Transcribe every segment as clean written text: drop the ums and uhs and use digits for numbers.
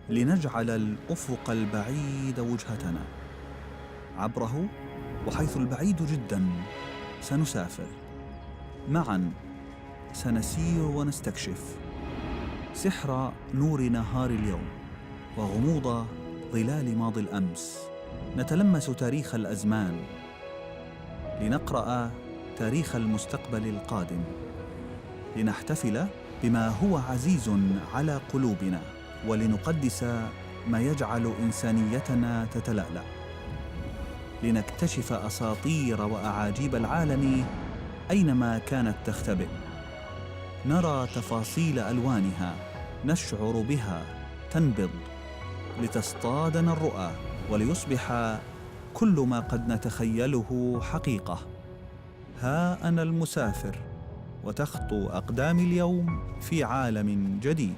لنجعل الأفق البعيد وجهتنا. عبره وحيث البعيد جداً سنسافر معاً، سنسير ونستكشف سحر نور نهار اليوم وغموض ظلال ماضي الأمس. نتلمس تاريخ الأزمان لنقرأ تاريخ المستقبل القادم، لنحتفل بما هو عزيز على قلوبنا، ولنقدس ما يجعل إنسانيتنا تتلألأ، لنكتشف أساطير وأعاجيب العالم أينما كانت تختبئ. نرى تفاصيل ألوانها، نشعر بها تنبض لتصطادنا الرؤى، وليصبح كل ما قد نتخيله حقيقة. ها أنا المسافر، وتخطو أقدامي اليوم في عالم جديد.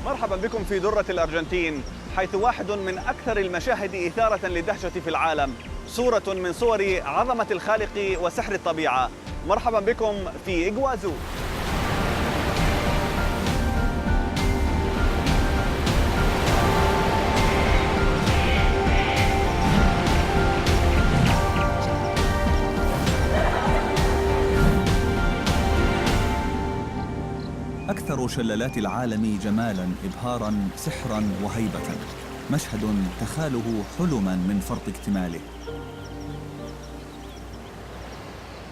مرحبا بكم في درة الأرجنتين، حيث واحد من أكثر المشاهد إثارة للدهشة في العالم، صورة من صور عظمة الخالق وسحر الطبيعة. مرحبا بكم في إيغوازو. أكثر شلالات العالم جمالاً، إبهاراً، سحراً وهيبة. مشهد تخاله حلماً من فرط اكتماله.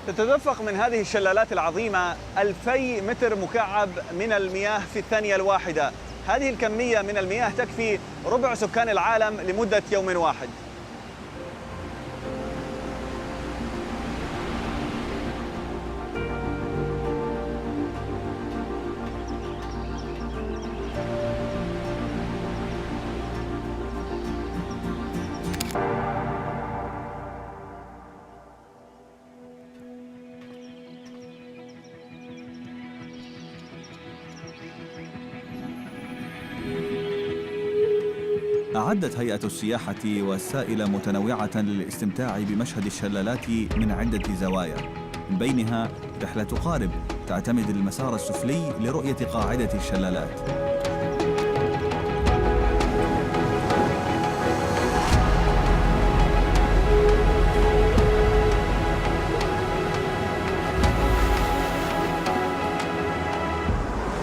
تتدفق من هذه الشلالات العظيمة 2000 متر مكعب من المياه في الثانية الواحدة. هذه الكمية من المياه تكفي ربع سكان العالم لمدة يوم واحد. أعدت هيئة السياحة والسائلة متنوعة للاستمتاع بمشهد الشلالات من عدة زوايا، من بينها رحلة قارب تعتمد المسار السفلي لرؤية قاعدة الشلالات.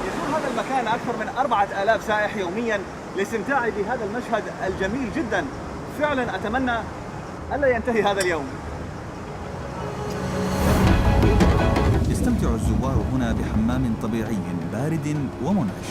يزور هذا المكان أكثر من 4000 سائح يومياً للاستمتاع بهذا المشهد الجميل جداً. فعلاً أتمنى ألا ينتهي هذا اليوم. يستمتع الزوار هنا بحمام طبيعي بارد ومنعش.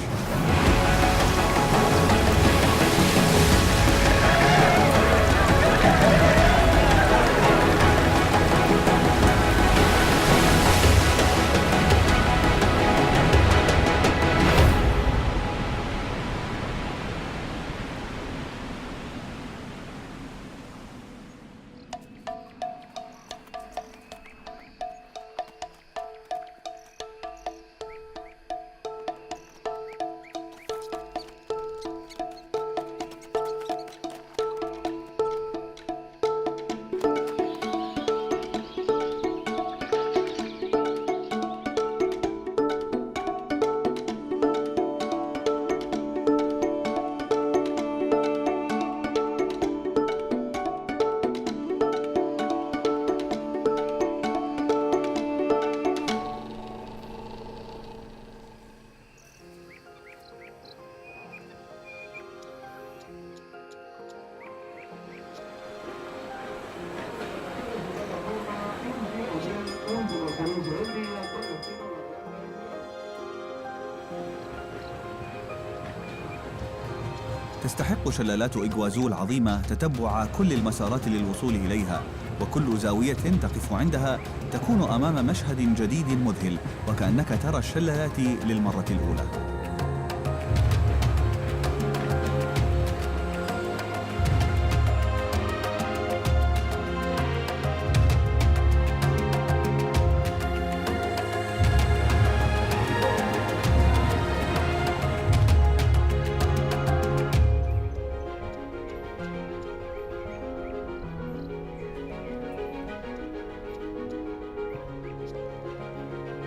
تستحق شلالات إغوازو العظيمة تتبع كل المسارات للوصول إليها، وكل زاوية تقف عندها تكون أمام مشهد جديد مذهل، وكأنك ترى الشلالات للمرة الأولى.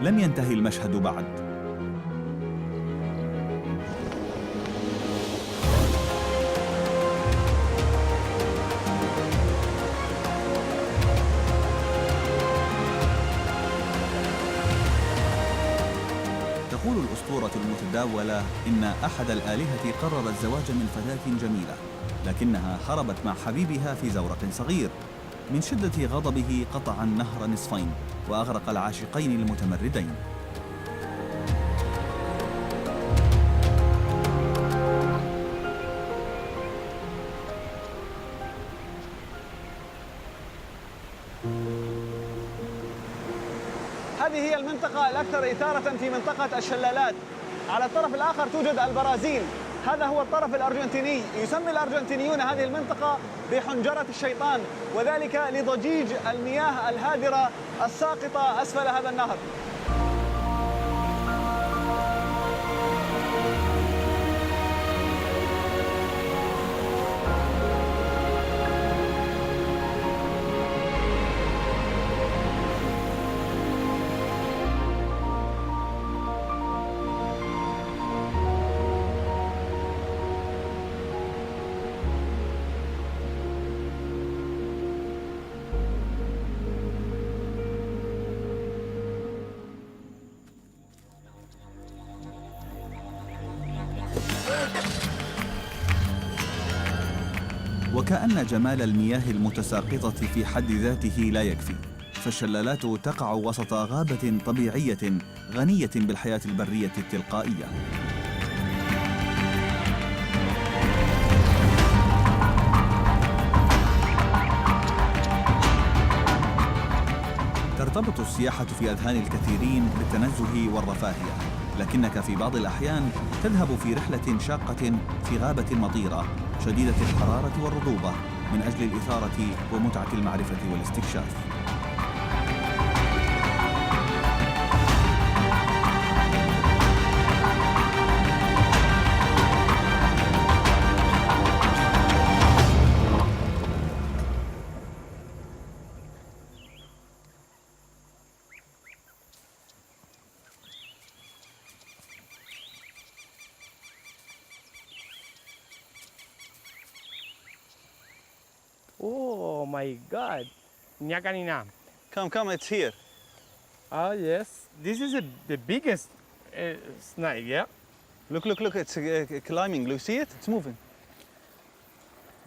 لم ينتهي المشهد بعد. تقول الأسطورة المتداولة إن أحد الآلهة قرر الزواج من فتاة جميلة، لكنها هربت مع حبيبها في زورق صغير. من شدة غضبه قطع النهر نصفين وأغرق العاشقين المتمردين. هذه هي المنطقة الأكثر إثارة في منطقة الشلالات. على الطرف الآخر توجد البرازيل، هذا هو الطرف الأرجنتيني. يسمي الأرجنتينيون هذه المنطقة بحنجرة الشيطان، وذلك لضجيج المياه الهادرة الساقطة أسفل هذا النهر. وكأن جمال المياه المتساقطة في حد ذاته لا يكفي، فالشلالات تقع وسط غابة طبيعية غنية بالحياة البرية التلقائية. ترتبط السياحة في أذهان الكثيرين بالتنزه والرفاهية، لكنك في بعض الأحيان تذهب في رحلة شاقة في غابة مطيرة شديدة الحرارة والرطوبة من أجل الإثارة ومتعة المعرفة والاستكشاف. Oh my God! Nyakanina. Come, it's here. Ah yes, this is the biggest snake, yeah? Look, it's climbing. You see it? It's moving.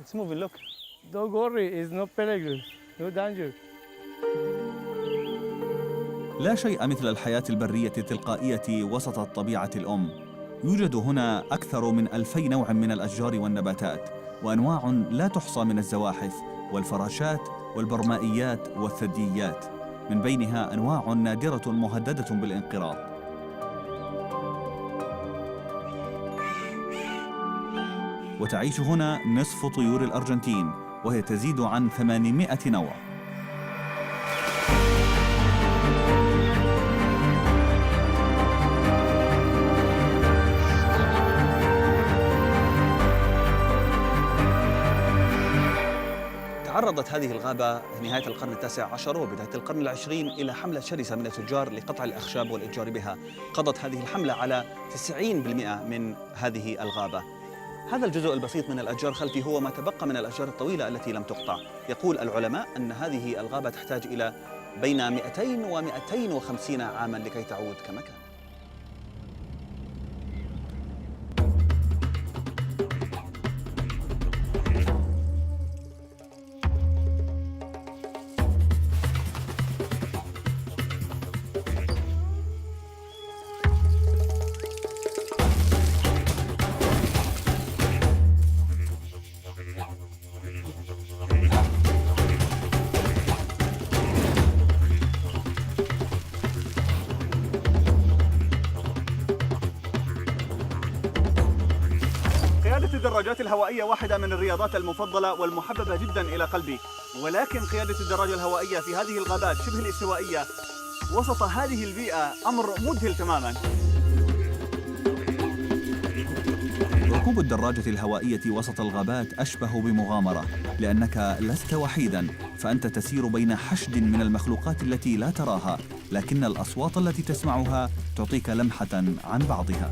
It's moving, look. Don't worry, it's not peligro, no danger. لا شيء مثل الحياة البرية التلقائية وسط الطبيعة الأم. يوجد هنا أكثر من 2000 نوع من الأشجار والنباتات، وأنواع لا تحصى من الزواحف والفراشات والبرمائيات والثدييات، من بينها أنواع نادرة مهددة بالانقراض. وتعيش هنا نصف طيور الأرجنتين، وهي تزيد عن 800 نوع. تعرضت هذه الغابة في نهاية القرن ال19 وبداية القرن ال20 إلى حملة شرسة من التجار لقطع الأخشاب والإتجار بها. قضت هذه الحملة على 90% من هذه الغابة. هذا الجزء البسيط من الأشجار خلفي هو ما تبقى من الأشجار الطويلة التي لم تقطع. يقول العلماء أن هذه الغابة تحتاج إلى بين 200 و250 عاماً لكي تعود كما كان. الدراجات الهوائية واحدة من الرياضات المفضلة والمحببة جدا إلى قلبي، ولكن قيادة الدراجة الهوائية في هذه الغابات شبه الاستوائية وسط هذه البيئة أمر مذهل تماما. ركوب الدراجة الهوائية وسط الغابات أشبه بمغامرة، لأنك لست وحيداً، فأنت تسير بين حشد من المخلوقات التي لا تراها، لكن الأصوات التي تسمعها تعطيك لمحة عن بعضها.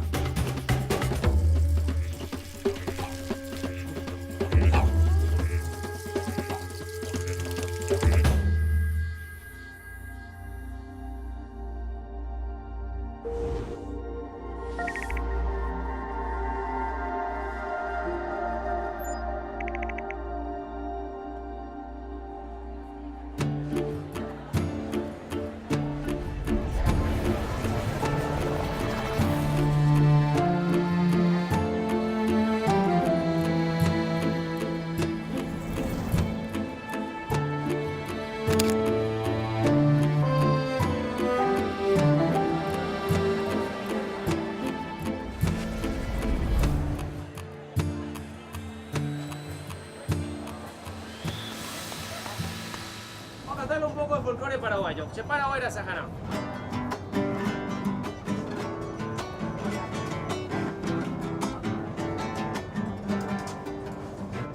Dale un poco de folclore paraguayo. Se para ahora, Sajana.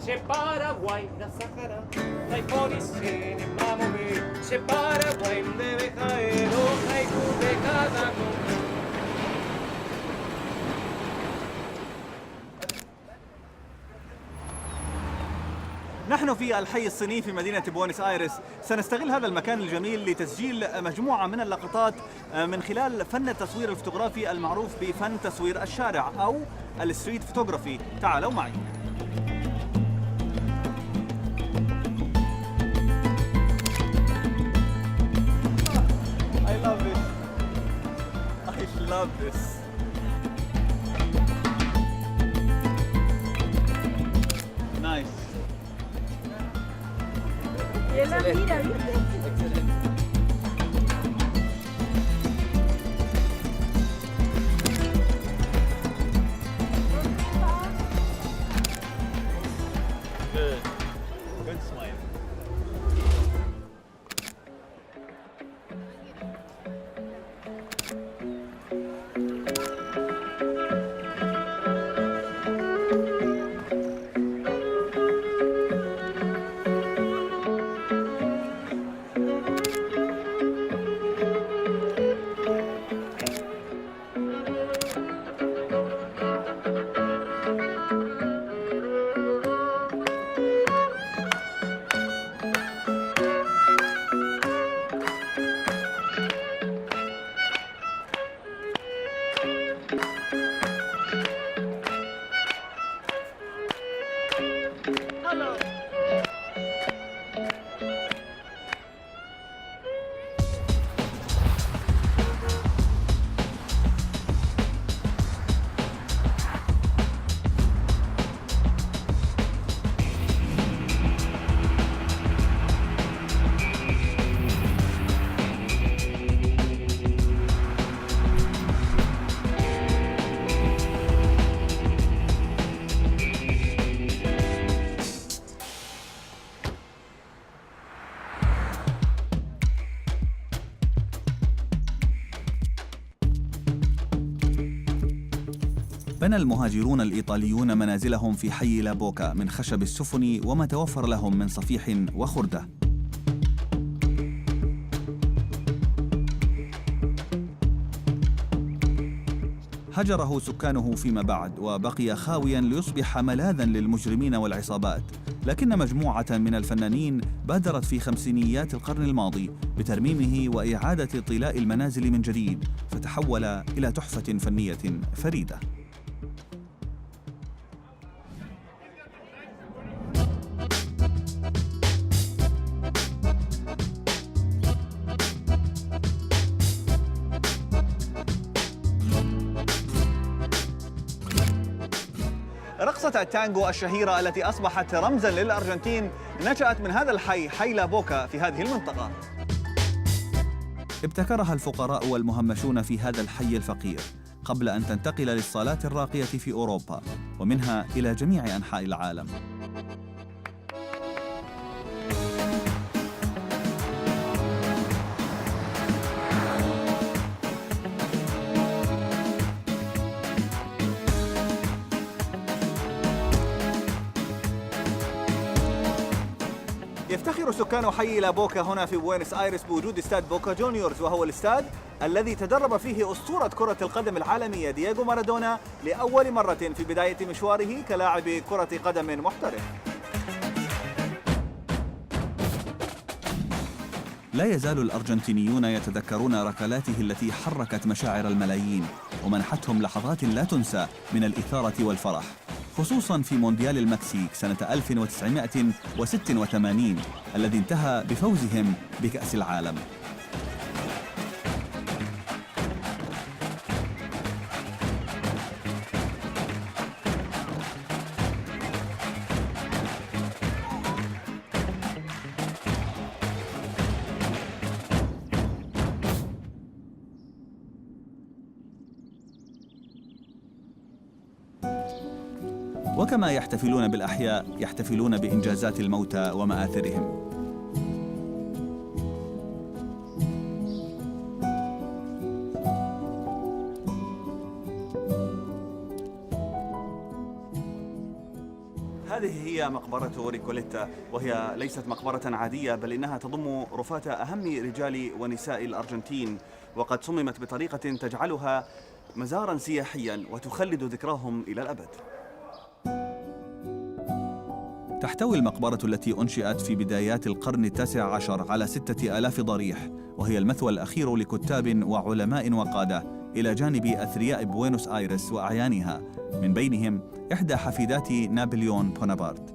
Se Paraguay, la Sahara, Taipori, Sene, Mamome. Se Paraguay, debe caer, Haiku de cada نحن في الحي الصيني في مدينة بوينس آيرس. سنستغل هذا المكان الجميل لتسجيل مجموعة من اللقطات من خلال فن التصوير الفوتوغرافي المعروف بفن تصوير الشارع أو الستريت فوتوغرافي. تعالوا معي. I love it. I love this. Nice. Good. Good smile. بنى المهاجرون الإيطاليون منازلهم في حي لابوكا من خشب السفن وما توفر لهم من صفيح وخردة. هجره سكانه فيما بعد وبقي خاوياً ليصبح ملاذاً للمجرمين والعصابات، لكن مجموعة من الفنانين بادرت في خمسينيات القرن الماضي بترميمه وإعادة طلاء المنازل من جديد، فتحول إلى تحفة فنية فريدة. رقصة التانغو الشهيرة التي أصبحت رمزاً للأرجنتين نشأت من هذا الحي، حي لابوكا في هذه المنطقة. ابتكرها الفقراء والمهمشون في هذا الحي الفقير. قبل أن تنتقل للصالات الراقية في أوروبا ومنها إلى جميع أنحاء العالم. يفتخر سكان حي لا بوكا هنا في بوينس آيرس بوجود استاد بوكا جونيورز، وهو الاستاد الذي تدرب فيه أسطورة كرة القدم العالمية دييغو مارادونا لأول مرة في بداية مشواره كلاعب كرة قدم محترف. لا يزال الأرجنتينيون يتذكرون ركلاته التي حركت مشاعر الملايين ومنحتهم لحظات لا تنسى من الإثارة والفرح، خصوصاً في مونديال المكسيك سنة 1986 الذي انتهى بفوزهم بكأس العالم. وكما يحتفلون بالأحياء يحتفلون بإنجازات الموتى ومآثرهم. هذه هي مقبرة ريكوليتا، وهي ليست مقبرة عادية بل إنها تضم رفات أهم رجال ونساء الأرجنتين، وقد صممت بطريقة تجعلها مزاراً سياحياً وتخلد ذكراهم إلى الأبد. تحتوي المقبرة التي أنشئت في بدايات القرن التاسع عشر على 6000 ضريح، وهي المثوى الأخير لكتاب وعلماء وقادة إلى جانب أثرياء بوينوس آيرس وأعيانها، من بينهم إحدى حفيدات نابليون بونابرت.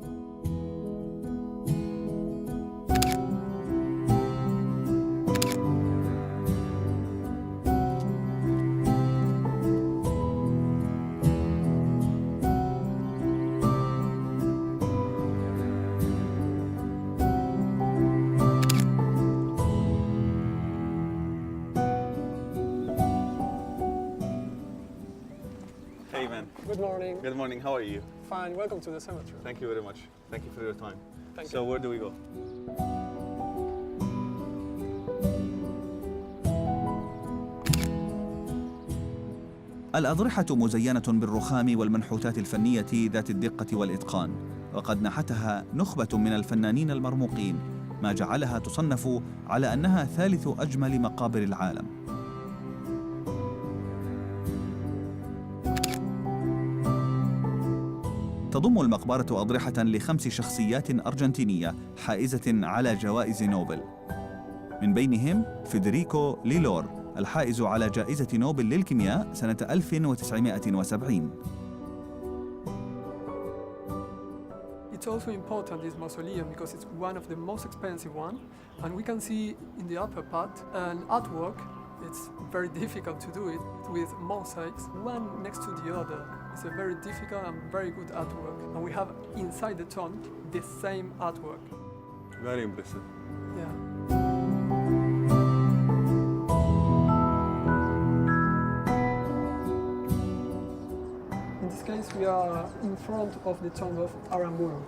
Hey man. Good morning. Good morning. How are you? Fine. Welcome to the cemetery. Thank you very much. Thank you for your time. Thank So where do we go? الأضرحة مزينة بالرخام والمنحوتات الفنية ذات الدقة والإتقان، وقد نحتها نخبة من الفنانين المرموقين، ما جعلها تصنف على أنها ثالث أجمل مقابر العالم. تضم المقبرة أضرحة ل5 شخصيات أرجنتينية حائزة على جوائز نوبل، من بينهم فيدريكو ليلور الحائز على جائزة نوبل للكيمياء سنة 1970. It's also important, this mausoleum, because it's one of the most expensive one, and we can see in the upper part an artwork. It's very difficult to do it with mosaics, one next to the other. It's a very difficult and very good artwork, and we have inside the tomb the same artwork. Very impressive. Yeah. In this case, we are in front of the tomb of Aramburu.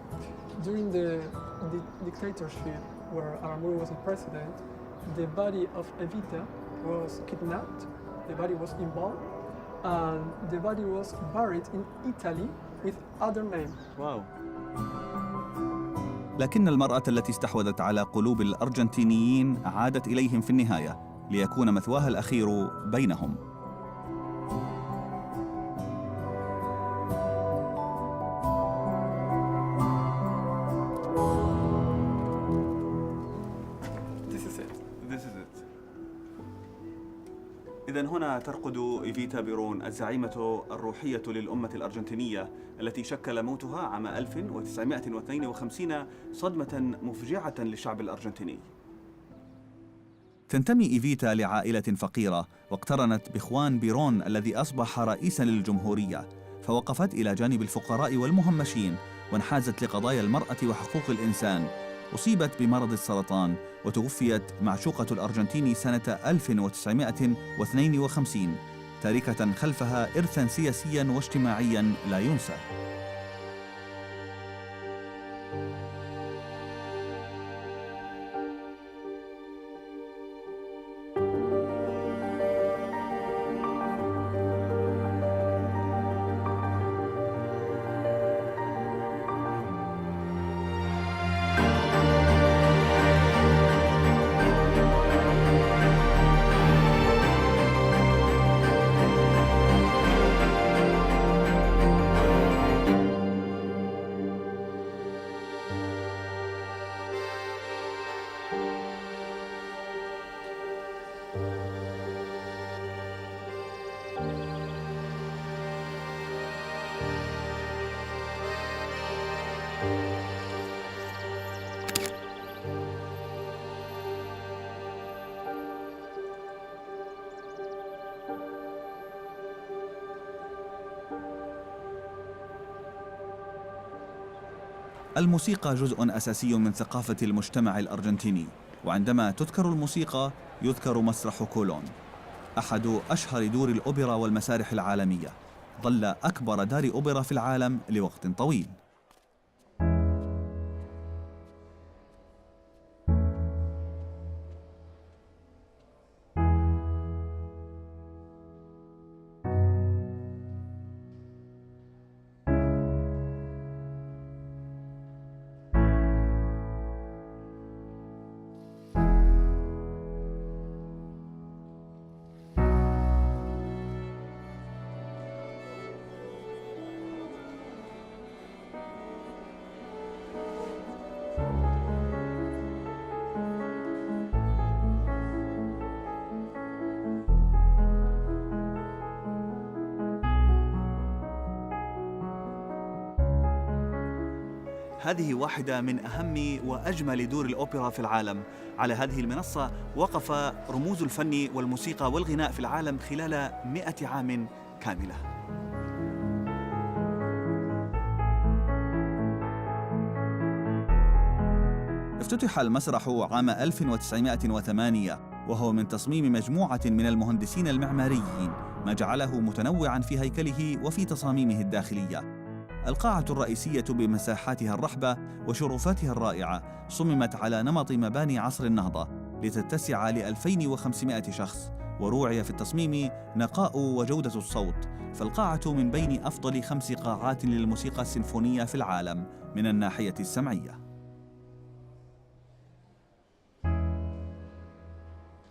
During the dictatorship, where Aramburu was the president, the body of Evita was kidnapped, the body was embalmed, and the body was buried in Italy with other name. Wow. لكن المرأة التي استحوذت على قلوب الأرجنتينيين عادت إليهم في النهاية ليكون مثواها الأخير بينهم. إذن هنا ترقد إيفيتا بيرون الزعيمة الروحية للأمة الأرجنتينية التي شكل موتها عام 1952 صدمة مفجعة للشعب الأرجنتيني. تنتمي إيفيتا لعائلة فقيرة، واقترنت بخوان بيرون الذي أصبح رئيساً للجمهورية، فوقفت إلى جانب الفقراء والمهمشين وانحازت لقضايا المرأة وحقوق الإنسان. أصيبت بمرض السرطان وتوفيت معشوقة الأرجنتيني سنة 1952، تاركة خلفها إرثاً سياسياً واجتماعياً لا ينسى. الموسيقى جزء أساسي من ثقافة المجتمع الأرجنتيني، وعندما تذكر الموسيقى يذكر مسرح كولون، أحد أشهر دور الأوبرا والمسارح العالمية. ظل أكبر دار أوبرا في العالم لوقت طويل. هذه واحدة من أهم وأجمل دور الأوبرا في العالم. على هذه المنصة وقف رموز الفن والموسيقى والغناء في العالم خلال 100 عام كاملة. افتتح المسرح عام 1908 وهو من تصميم مجموعة من المهندسين المعماريين، ما جعله متنوعاً في هيكله وفي تصاميمه الداخلية. القاعة الرئيسية بمساحاتها الرحبة وشرفاتها الرائعة صممت على نمط مباني عصر النهضة لتتسع ل2500 شخص، وروعي في التصميم نقاء وجودة الصوت، فالقاعة من بين أفضل 5 قاعات للموسيقى السيمفونية في العالم من الناحية السمعية.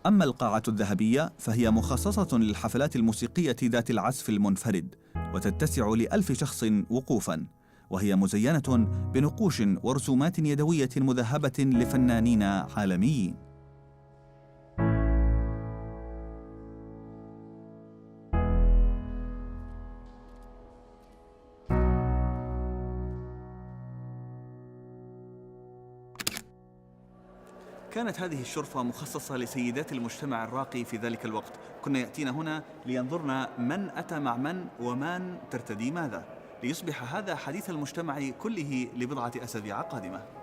أما القاعة الذهبية فهي مخصصة للحفلات الموسيقية ذات العزف المنفرد، وتتسع ل1000 شخص وقوفاً، وهي مزينة بنقوش ورسومات يدوية مذهبة لفنانين عالميين. كانت هذه الشرفة مخصصة لسيدات المجتمع الراقي في ذلك الوقت. كنا يأتين هنا لينظرن من أتى مع من ومن ترتدي ماذا، ليصبح هذا حديث المجتمع كله لبضعة أسابيع قادمة.